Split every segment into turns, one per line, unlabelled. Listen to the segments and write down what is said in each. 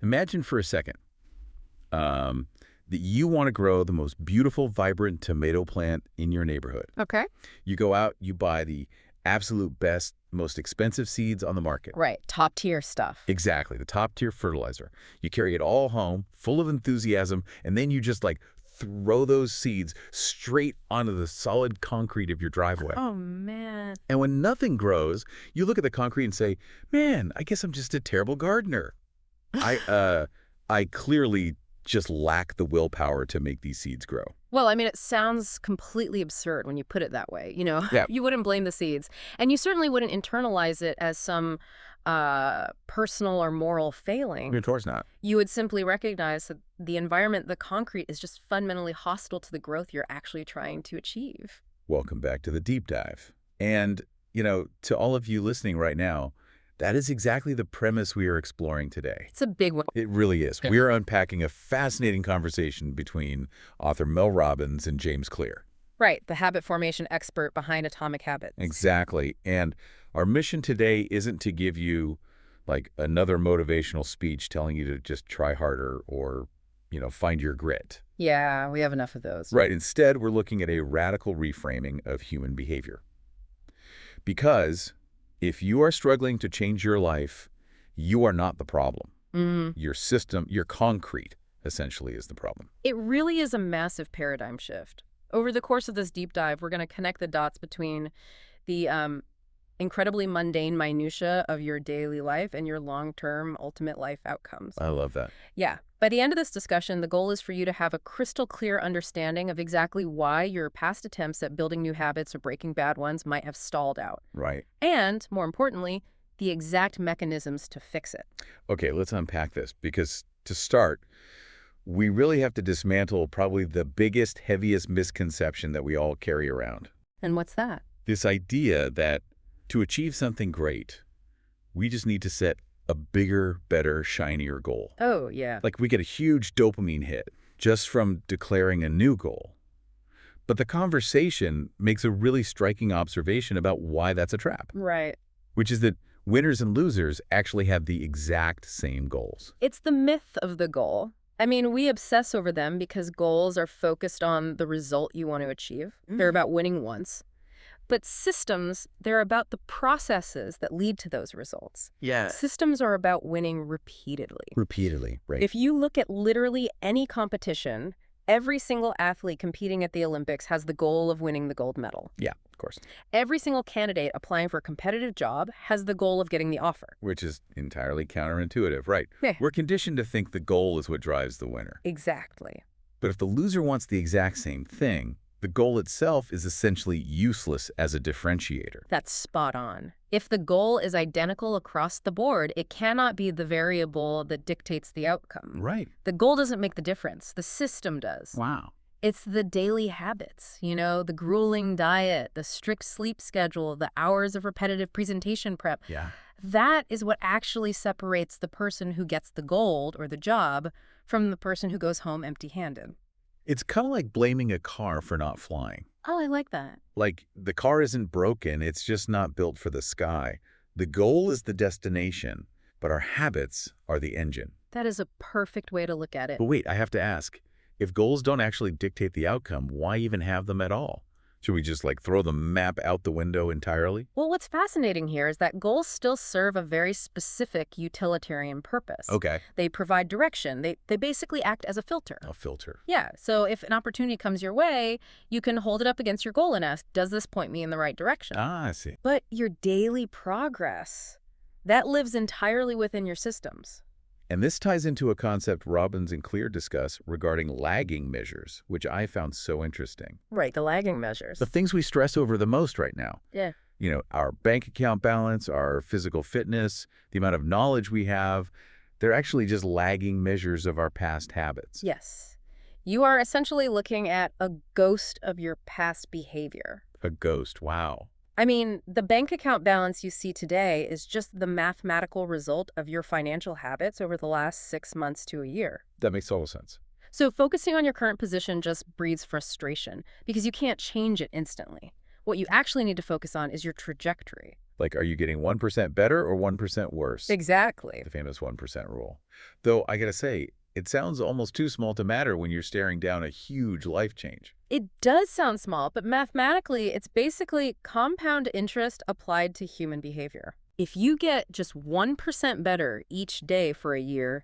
Imagine for a second that you want to grow the most beautiful, vibrant tomato plant in your neighborhood.
Okay.
You go out, you buy the absolute best, most expensive seeds on the market.
Right. Top tier stuff.
Exactly, the top-tier fertilizer. You carry it all home, full of enthusiasm, and then you just, like, throw those seeds straight onto the solid concrete of your driveway.
Oh, man.
And when nothing grows, you look at the concrete and say, man, I guess I'm just a terrible gardener. I clearly just lack the willpower to make these seeds grow.
Well, I mean, it sounds completely absurd when you put it that way.
Yeah.
You wouldn't blame the seeds. And you certainly wouldn't internalize it as some personal or moral failing.
Of course not.
You would simply recognize that the environment, the concrete, is just fundamentally hostile to the growth you're actually trying to achieve.
Welcome back to the deep dive. And, to all of you listening right now, that is exactly the premise we are exploring today.
It's a big one.
It really is.
Yeah.
We are unpacking a fascinating conversation between author Mel Robbins and James Clear.
Right, the habit formation expert behind Atomic Habits.
Exactly. And our mission today isn't to give you, like, another motivational speech telling you to just try harder or, find your grit.
Yeah, we have enough of those.
Right. Instead, we're looking at a radical reframing of human behavior. Because if you are struggling to change your life, you are not the problem. Your system, your concrete, essentially, is the problem.
It really is a massive paradigm shift. Over the course of this deep dive, we're going to connect the dots between the incredibly mundane minutia of your daily life and your long-term ultimate life outcomes.
I love that.
Yeah. By the end of this discussion, the goal is for you to have a crystal clear understanding of exactly why your past attempts at building new habits or breaking bad ones might have stalled out.
Right.
And, more importantly, the exact mechanisms to fix it.
Okay, let's unpack this, because to start, we really have to dismantle probably the biggest, heaviest misconception that we all carry around.
And what's that?
This idea that to achieve something great, we just need to set a bigger, better, shinier goal.
Oh, yeah.
Like we get a huge dopamine hit just from declaring a new goal. But the conversation makes a really striking observation about why that's a trap.
Right.
Which is that winners and losers actually have the exact same goals.
It's the myth of the goal. I mean, we obsess over them because goals are focused on the result you want to achieve. They're about winning once. But systems, they're about the processes that lead to those results.
Yeah.
Systems are about winning repeatedly.
Repeatedly, right.
If you look at literally any competition, every single athlete competing at the Olympics has the goal of winning the gold medal.
Yeah, of course.
Every single candidate applying for a competitive job has the goal of getting the offer.
Which is entirely counterintuitive, right?
Yeah.
We're conditioned to think the goal is what drives the winner.
Exactly.
But if the loser wants the exact same thing, the goal itself is essentially useless as a differentiator.
That's spot on. If the goal is identical across the board, it cannot be the variable that dictates the outcome.
Right.
The goal doesn't make the difference. The system does.
Wow.
It's the daily habits, the grueling diet, the strict sleep schedule, the hours of repetitive presentation prep.
Yeah.
That is what actually separates the person who gets the gold or the job from the person who goes home empty-handed.
It's kind of like blaming a car for not flying.
Oh, I like that.
Like, the car isn't broken, it's just not built for the sky. The goal is the destination, but our habits are the engine.
That is a perfect way to look at it.
But wait, I have to ask, if goals don't actually dictate the outcome, why even have them at all? Should we just, throw the map out the window entirely?
Well, what's fascinating here is that goals still serve a very specific utilitarian purpose.
Okay.
They provide direction. They basically act as a filter.
A filter.
Yeah, so if an opportunity comes your way, you can hold it up against your goal and ask, does this point me in the right direction?
Ah, I see.
But your daily progress, that lives entirely within your systems.
And this ties into a concept Robbins and Clear discuss regarding lagging measures, which I found so interesting.
Right, the lagging measures.
The things we stress over the most right now.
Yeah.
Our bank account balance, our physical fitness, the amount of knowledge we have, they're actually just lagging measures of our past habits.
Yes. You are essentially looking at a ghost of your past behavior.
A ghost, wow.
I mean, the bank account balance you see today is just the mathematical result of your financial habits over the last 6 months to a year.
That makes total sense.
So focusing on your current position just breeds frustration because you can't change it instantly. What you actually need to focus on is your trajectory.
Like, are you getting 1% better or 1% worse?
Exactly.
The famous 1% rule. Though, I gotta say, it sounds almost too small to matter when you're staring down a huge life change.
It does sound small, but mathematically, it's basically compound interest applied to human behavior. If you get just 1% better each day for a year,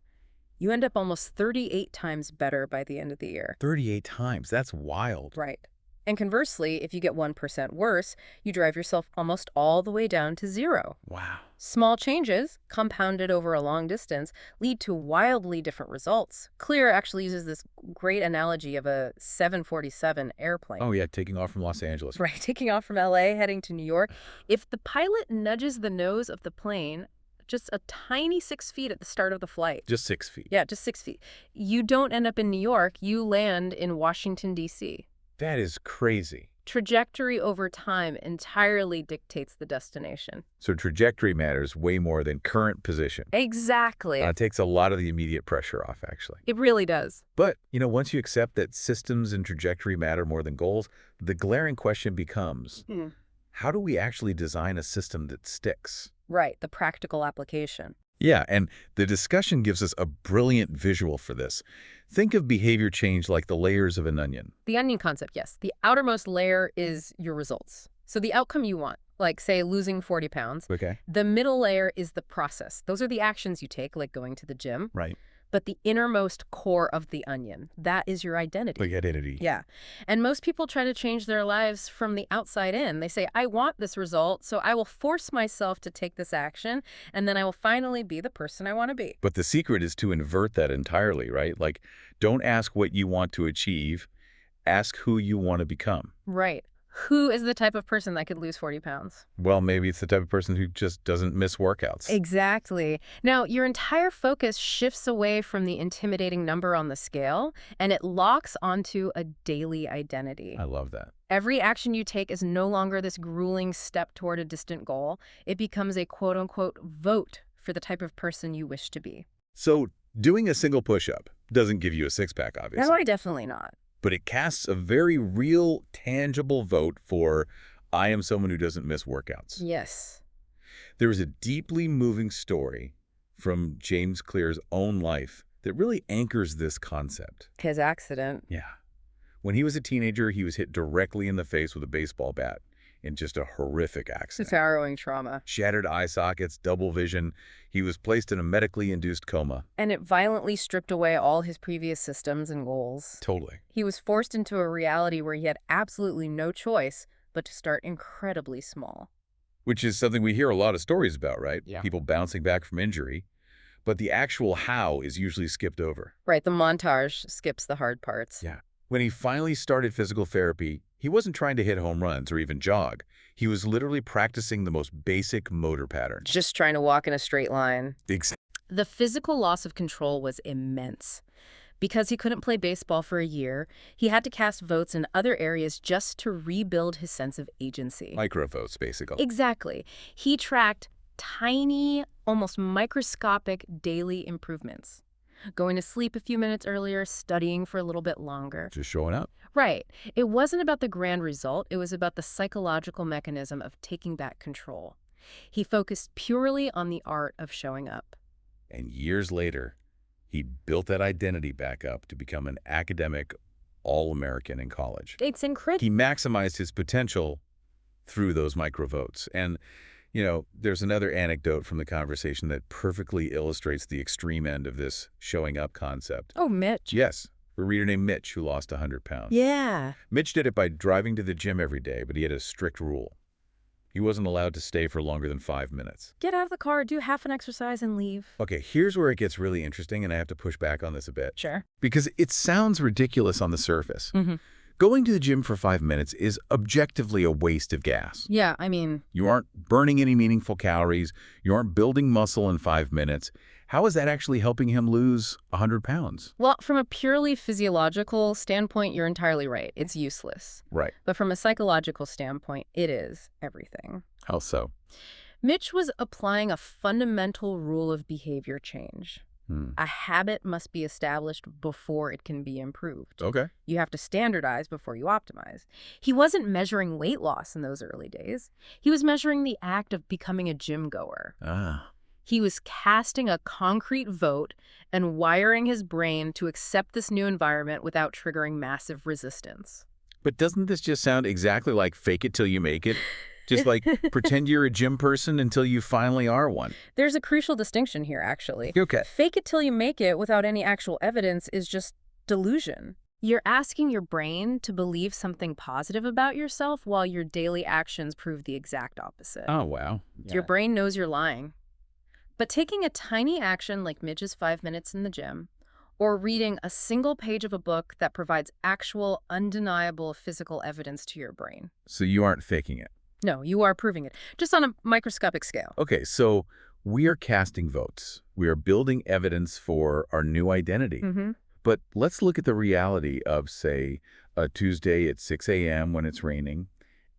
you end up almost 38 times better by the end of the year.
38 times. That's wild.
Right. And conversely, if you get 1% worse, you drive yourself almost all the way down to zero.
Wow.
Small changes, compounded over a long distance, lead to wildly different results. Clear actually uses this great analogy of a 747 airplane.
Oh, yeah, taking off from Los Angeles.
Right, taking off from LA, heading to New York. If the pilot nudges the nose of the plane just a tiny 6 feet at the start of the flight.
Just 6 feet.
Yeah, just 6 feet. You don't end up in New York, you land in Washington, D.C.
That is crazy.
Trajectory over time entirely dictates the destination.
So trajectory matters way more than current position.
Exactly.
It takes a lot of the immediate pressure off, actually.
It really does.
But, once you accept that systems and trajectory matter more than goals, the glaring question becomes, how do we actually design a system that sticks?
Right, the practical application.
Yeah, and the discussion gives us a brilliant visual for this. Think of behavior change like the layers of an onion.
The onion concept, yes. The outermost layer is your results. So the outcome you want, like, say, losing 40 pounds.
Okay.
The middle layer is the process. Those are the actions you take, like going to the gym.
Right.
But the innermost core of the onion, that is your identity.
The identity.
Yeah. And most people try to change their lives from the outside in. They say, I want this result, so I will force myself to take this action, and then I will finally be the person I want to be.
But the secret is to invert that entirely, right? Like, don't ask what you want to achieve, ask who you want to become.
Right. Who is the type of person that could lose 40 pounds?
Well, maybe it's the type of person who just doesn't miss workouts.
Exactly. Now, your entire focus shifts away from the intimidating number on the scale, and it locks onto a daily identity.
I love that.
Every action you take is no longer this grueling step toward a distant goal. It becomes a quote-unquote vote for the type of person you wish to be.
So doing a single push-up doesn't give you a six-pack, obviously.
No, definitely not.
But it casts a very real, tangible vote for, I am someone who doesn't miss workouts.
Yes.
There is a deeply moving story from James Clear's own life that really anchors this concept.
His accident.
Yeah. When he was a teenager, he was hit directly in the face with a baseball bat in just a horrific accident.
It's harrowing trauma.
Shattered eye sockets, double vision. He was placed in a medically induced coma.
And it violently stripped away all his previous systems and goals.
Totally.
He was forced into a reality where he had absolutely no choice but to start incredibly small.
Which is something we hear a lot of stories about, right?
Yeah.
People bouncing back from injury. But the actual how is usually skipped over.
Right, the montage skips the hard parts.
Yeah. When he finally started physical therapy, he wasn't trying to hit home runs or even jog. He was literally practicing the most basic motor patterns.
Just trying to walk in a straight line.
Exactly.
The physical loss of control was immense. Because he couldn't play baseball for a year, he had to cast votes in other areas just to rebuild his sense of agency.
Microvotes, basically.
Exactly. He tracked tiny, almost microscopic daily improvements. Going to sleep a few minutes earlier, studying for a little bit longer.
Just showing up.
Right. It wasn't about the grand result. It was about the psychological mechanism of taking back control. He focused purely on the art of showing up.
And years later, he built that identity back up to become an academic All-American in college.
It's incredible.
He maximized his potential through those microvotes. And, there's another anecdote from the conversation that perfectly illustrates the extreme end of this showing up concept.
Oh, Mitch.
Yes, a reader named Mitch who lost 100 pounds.
Yeah.
Mitch did it by driving to the gym every day, but he had a strict rule. He wasn't allowed to stay for longer than 5 minutes.
Get out of the car, do half an exercise, and leave.
Okay, here's where it gets really interesting, and I have to push back on this a bit.
Sure.
Because it sounds ridiculous on the surface.
Mm-hmm.
Going to the gym for 5 minutes is objectively a waste of gas.
Yeah, I mean...
You aren't burning any meaningful calories. You aren't building muscle in 5 minutes. How is that actually helping him lose 100 pounds?
Well, from a purely physiological standpoint, you're entirely right. It's useless.
Right.
But from a psychological standpoint, it is everything.
How so?
Mitch was applying a fundamental rule of behavior change. A habit must be established before it can be improved.
Okay.
You have to standardize before you optimize. He wasn't measuring weight loss in those early days. He was measuring the act of becoming a gym goer.
Ah.
He was casting a concrete vote and wiring his brain to accept this new environment without triggering massive resistance.
But doesn't this just sound exactly like fake it till you make it? Just like pretend you're a gym person until you finally are one.
There's a crucial distinction here, actually.
Okay.
Fake it till you make it without any actual evidence is just delusion. You're asking your brain to believe something positive about yourself while your daily actions prove the exact opposite.
Oh, wow.
Your brain knows you're lying. But taking a tiny action like Midge's 5 minutes in the gym, or reading a single page of a book that provides actual, undeniable physical evidence to your brain.
So you aren't faking it.
No, you are proving it, just on a microscopic scale.
Okay, so we are casting votes. We are building evidence for our new identity. But let's look at the reality of, say, a Tuesday at 6 a.m. when it's raining,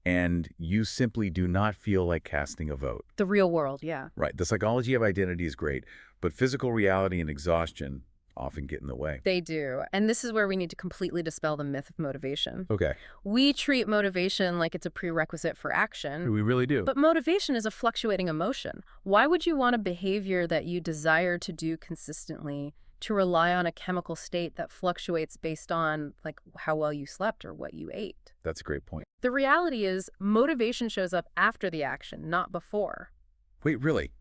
and you simply do not feel like casting a vote.
The real world, yeah.
Right. The psychology of identity is great, but physical reality and exhaustion often get in the way.
They do. And this is where we need to completely dispel the myth of motivation.
Okay.
We treat motivation like it's a prerequisite for action.
We really do.
But motivation is a fluctuating emotion. Why would you want a behavior that you desire to do consistently to rely on a chemical state that fluctuates based on, like, how well you slept or what you ate?
That's a great point.
The reality is motivation shows up after the action, not before.
Wait, really?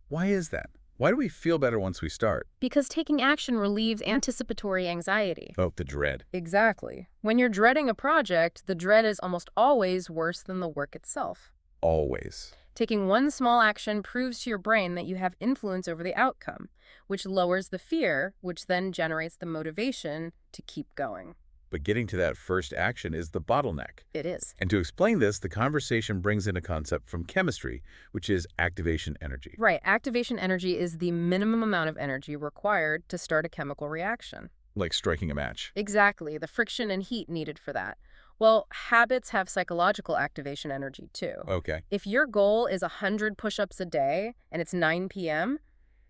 Why is that? Why do we feel better once we start?
Because taking action relieves anticipatory anxiety.
Oh, the dread.
Exactly. When you're dreading a project, the dread is almost always worse than the work itself.
Always.
Taking one small action proves to your brain that you have influence over the outcome, which lowers the fear, which then generates the motivation to keep going.
But getting to that first action is the bottleneck.
It is.
And to explain this, the conversation brings in a concept from chemistry, which is activation energy.
Right. Activation energy is the minimum amount of energy required to start a chemical reaction.
Like striking a match.
Exactly. The friction and heat needed for that. Well, habits have psychological activation energy, too.
Okay.
If your goal is 100 push-ups a day and it's 9 p.m.,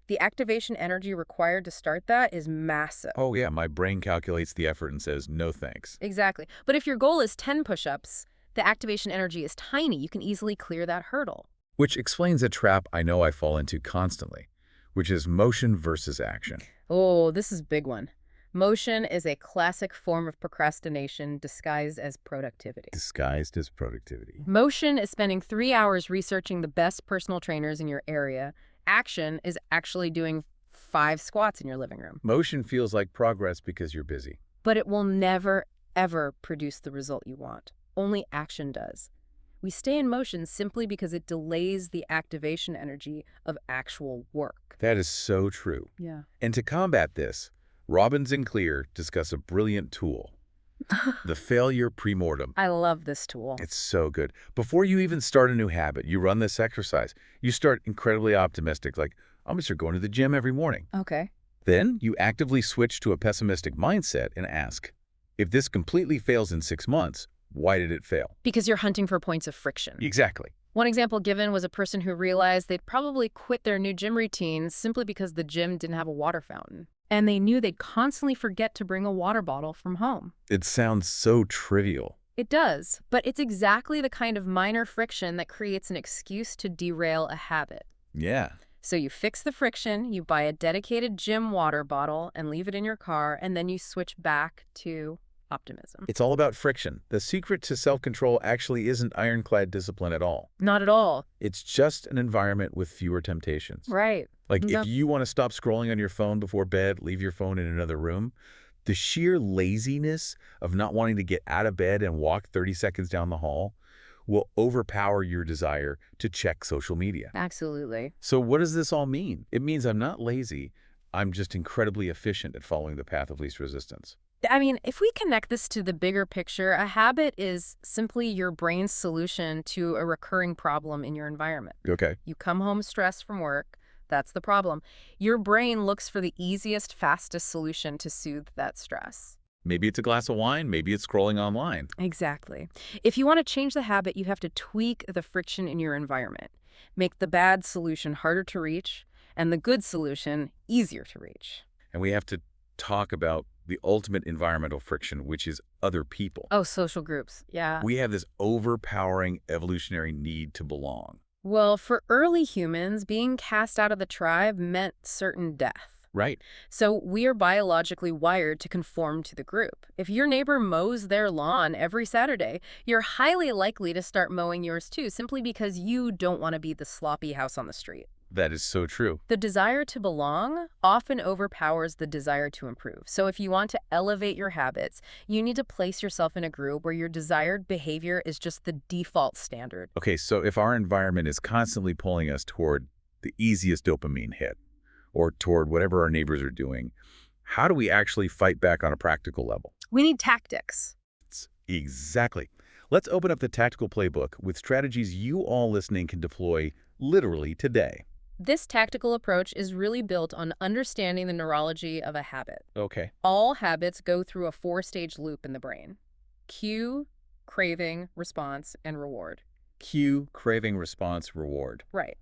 the activation energy required to start that is massive.
Oh, yeah. My brain calculates the effort and says, no thanks.
Exactly. But if your goal is 10 push-ups, the activation energy is tiny. You can easily clear that hurdle.
Which explains a trap I know I fall into constantly, which is motion versus action.
Oh, this is a big one. Motion is a classic form of procrastination disguised as productivity.
Disguised as productivity.
Motion is spending 3 hours researching the best personal trainers in your area. Action is actually doing 5 squats in your living room.
Motion feels like progress because you're busy.
But it will never, ever produce the result you want. Only action does. We stay in motion simply because it delays the activation energy of actual work.
That is so true.
Yeah.
And to combat this, Robbins and Clear discuss a brilliant tool, the failure premortem.
I love this tool.
It's so good. Before you even start a new habit, you run this exercise. You start incredibly optimistic, like, I'm going to start going to the gym every morning.
Okay.
Then you actively switch to a pessimistic mindset and ask, if this completely fails in 6 months, why did it fail?
Because you're hunting for points of friction.
Exactly.
One example given was a person who realized they'd probably quit their new gym routine simply because the gym didn't have a water fountain. And they knew they'd constantly forget to bring a water bottle from home.
It sounds so trivial.
It does, but it's exactly the kind of minor friction that creates an excuse to derail a habit.
Yeah.
So you fix the friction, you buy a dedicated gym water bottle and leave it in your car, and then you switch back to optimism.
It's all about friction. The secret to self-control actually isn't ironclad discipline at all.
Not at all.
It's just an environment with fewer temptations.
Right.
Like
Yep.
if you want to stop scrolling on your phone before bed, leave your phone in another room, the sheer laziness of not wanting to get out of bed and walk 30 seconds down the hall will overpower your desire to check social media.
Absolutely.
So what does this all mean? It means I'm not lazy. I'm just incredibly efficient at following the path of least resistance.
I mean, if we connect this to the bigger picture, a habit is simply your brain's solution to a recurring problem in your environment.
Okay.
You come home stressed from work. That's the problem. Your brain looks for the easiest, fastest solution to soothe that stress.
Maybe it's a glass of wine. Maybe it's scrolling online.
Exactly. If you want to change the habit, you have to tweak the friction in your environment. Make the bad solution harder to reach. and the good solution easier to reach.
And we have to talk about the ultimate environmental friction, which is other people.
Oh, social groups. Yeah.
We have this overpowering evolutionary need to belong.
Well, for early humans, being cast out of the tribe meant certain death.
Right.
So we are biologically wired to conform to the group. If your neighbor mows their lawn every Saturday, you're highly likely to start mowing yours too, simply because you don't want to be the sloppy house on the street.
That is so true.
The desire to belong often overpowers the desire to improve. So if you want to elevate your habits, you need to place yourself in a group where your desired behavior is just the default standard.
Okay, so if our environment is constantly pulling us toward the easiest dopamine hit, or toward whatever our neighbors are doing, how do we actually fight back on a practical level?
We need tactics.
Exactly. Let's open up the tactical playbook with strategies you all listening can deploy literally today.
This tactical approach is really built on understanding the neurology of a habit.
Okay.
All habits go through a four-stage loop in the brain: cue, craving, response, and reward.
Cue, craving, response, reward.
Right.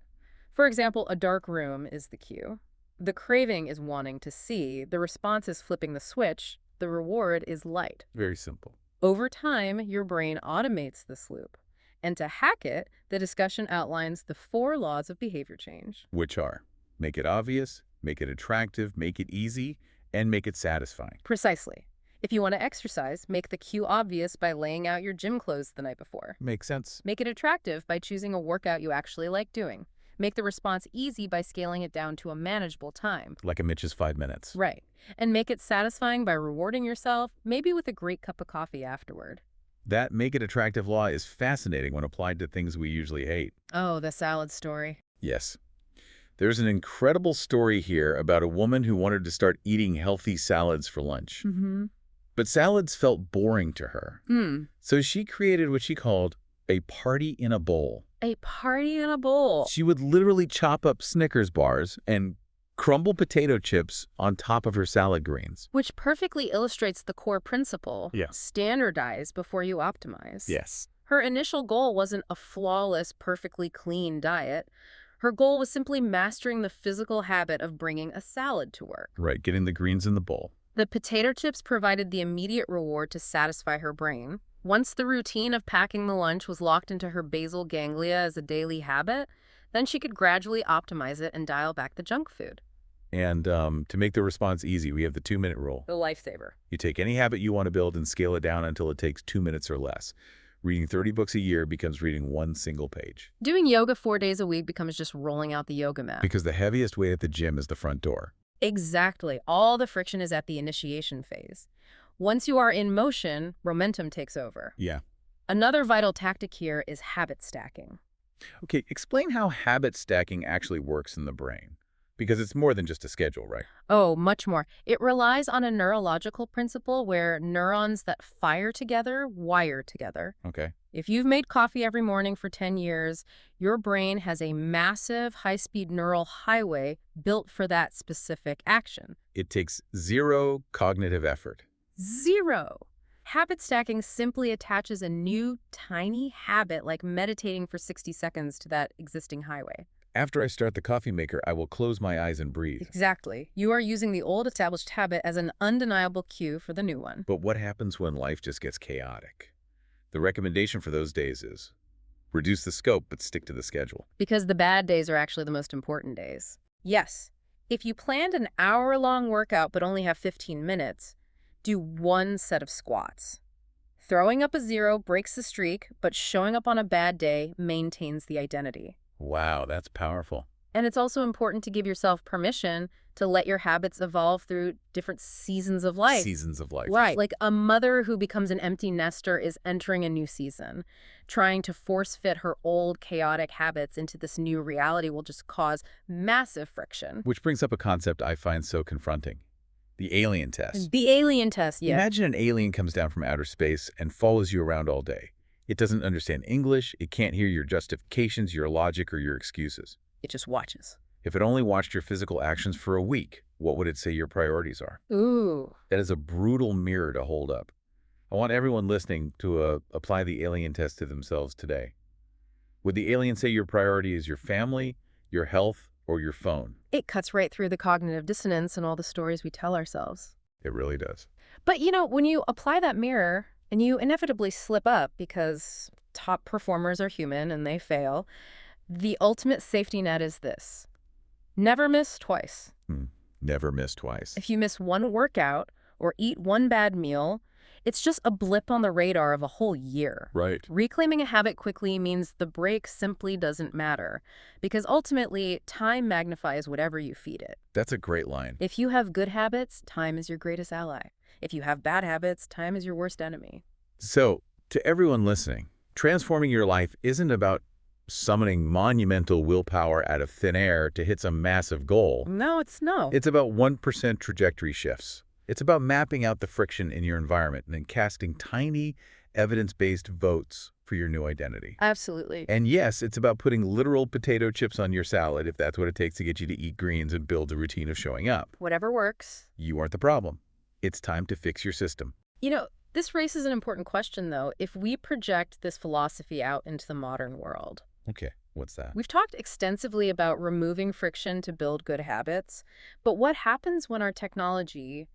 For example, a dark room is the cue. The craving is wanting to see. The response is flipping the switch. The reward is light.
Very simple.
Over time, your brain automates this loop. And to hack it, the discussion outlines the 4 laws of behavior change.
Which are: make it obvious, make it attractive, make it easy, and make it satisfying.
Precisely. If you want to exercise, make the cue obvious by laying out your gym clothes the night before.
Makes sense.
Make it attractive by choosing a workout you actually like doing. Make the response easy by scaling it down to a manageable time.
Like a Mitch's 5 minutes.
Right. And make it satisfying by rewarding yourself, maybe with a great cup of coffee afterward.
That make it attractive law is fascinating when applied to things we usually hate.
Oh, the salad story.
Yes. There's an incredible story here about a woman who wanted to start eating healthy salads for lunch.
Mm-hmm.
But salads felt boring to her. So she created what she called a party in a bowl.
A party in a bowl.
She would literally chop up Snickers bars and crumble potato chips on top of her salad greens.
Which perfectly illustrates the core principle.
Yeah.
Standardize before you optimize.
Yes.
Her initial goal wasn't a flawless, perfectly clean diet. Her goal was simply mastering the physical habit of bringing a salad to work.
Right, getting the greens in the bowl.
The potato chips provided the immediate reward to satisfy her brain. Once the routine of packing the lunch was locked into her basal ganglia as a daily habit, then she could gradually optimize it and dial back the junk food.
And to make the response easy, we have the 2-minute rule.
The lifesaver.
You take any habit you want to build and scale it down until it takes 2 minutes or less. Reading 30 books a year becomes reading 1 single page.
Doing yoga 4 days a week becomes just rolling out the yoga mat.
Because the heaviest weight at the gym is the front door.
Exactly. All the friction is at the initiation phase. Once you are in motion, momentum takes over.
Yeah.
Another vital tactic here is habit stacking.
Okay, explain how habit stacking actually works in the brain. Because it's more than just a schedule, right?
Oh, much more. It relies on a neurological principle where neurons that fire together wire together.
Okay.
If you've made coffee every morning for 10 years, your brain has a massive high-speed neural highway built for that specific action.
It takes 0 cognitive effort.
0. Habit stacking simply attaches a new, tiny habit like meditating for 60 seconds to that existing highway.
After I start the coffee maker, I will close my eyes and breathe.
Exactly. You are using the old established habit as an undeniable cue for the new one.
But what happens when life just gets chaotic? The recommendation for those days is reduce the scope, but stick to the schedule.
Because the bad days are actually the most important days. Yes. If you planned an hour-long workout but only have 15 minutes, do 1 set of squats. Throwing up a 0 breaks the streak, but showing up on a bad day maintains the identity.
Wow, that's powerful.
And it's also important to give yourself permission to let your habits evolve through different seasons of life.
Seasons of life.
Right. Like a mother who becomes an empty nester is entering a new season. Trying to force fit her old chaotic habits into this new reality will just cause massive friction.
Which brings up a concept I find so confronting. The alien test.
The alien test, yeah.
Imagine an alien comes down from outer space and follows you around all day. It doesn't understand English, it can't hear your justifications, your logic, or your excuses.
It just watches.
If it only watched your physical actions for a week, what would it say your priorities are?
Ooh.
That is a brutal mirror to hold up. I want everyone listening to apply the alien test to themselves today. Would the alien say your priority is your family, your health, or your phone?
It cuts right through the cognitive dissonance and all the stories we tell ourselves.
It really does.
But, when you apply that mirror and you inevitably slip up because top performers are human and they fail, the ultimate safety net is this: never miss twice.
Never miss twice.
If you miss one workout or eat one bad meal, it's just a blip on the radar of a whole year.
Right.
Reclaiming a habit quickly means the break simply doesn't matter, because ultimately, time magnifies whatever you feed it.
That's a great line.
If you have good habits, time is your greatest ally. If you have bad habits, time is your worst enemy.
So, to everyone listening, transforming your life isn't about summoning monumental willpower out of thin air to hit some massive goal.
No, no.
It's about 1% trajectory shifts. It's about mapping out the friction in your environment and then casting tiny, evidence-based votes for your new identity.
Absolutely.
And yes, it's about putting literal potato chips on your salad if that's what it takes to get you to eat greens and build a routine of showing up.
Whatever works.
You aren't the problem. It's time to fix your system.
This raises an important question, though. If we project this philosophy out into the modern world,
Okay, what's that?
we've talked extensively about removing friction to build good habits, but what happens when our technology,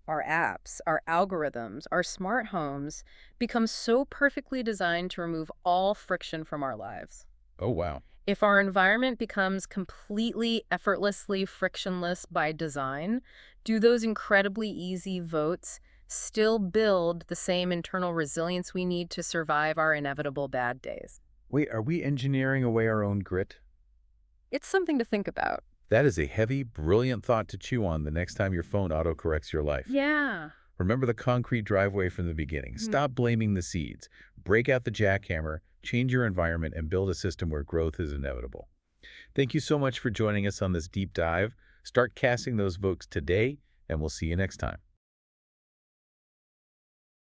our apps, our algorithms, our smart homes become so perfectly designed to remove all friction from our lives?
Oh, wow.
If our environment becomes completely effortlessly frictionless by design, do those incredibly easy votes still build the same internal resilience we need to survive our inevitable bad days?
Wait, are we engineering away our own grit?
It's something to think about.
That is a heavy, brilliant thought to chew on the next time your phone autocorrects your life.
Yeah.
Remember the concrete driveway from the beginning. Stop blaming the seeds. Break out the jackhammer, change your environment, and build a system where growth is inevitable. Thank you so much for joining us on this deep dive. Start casting those votes today, and we'll see you next time.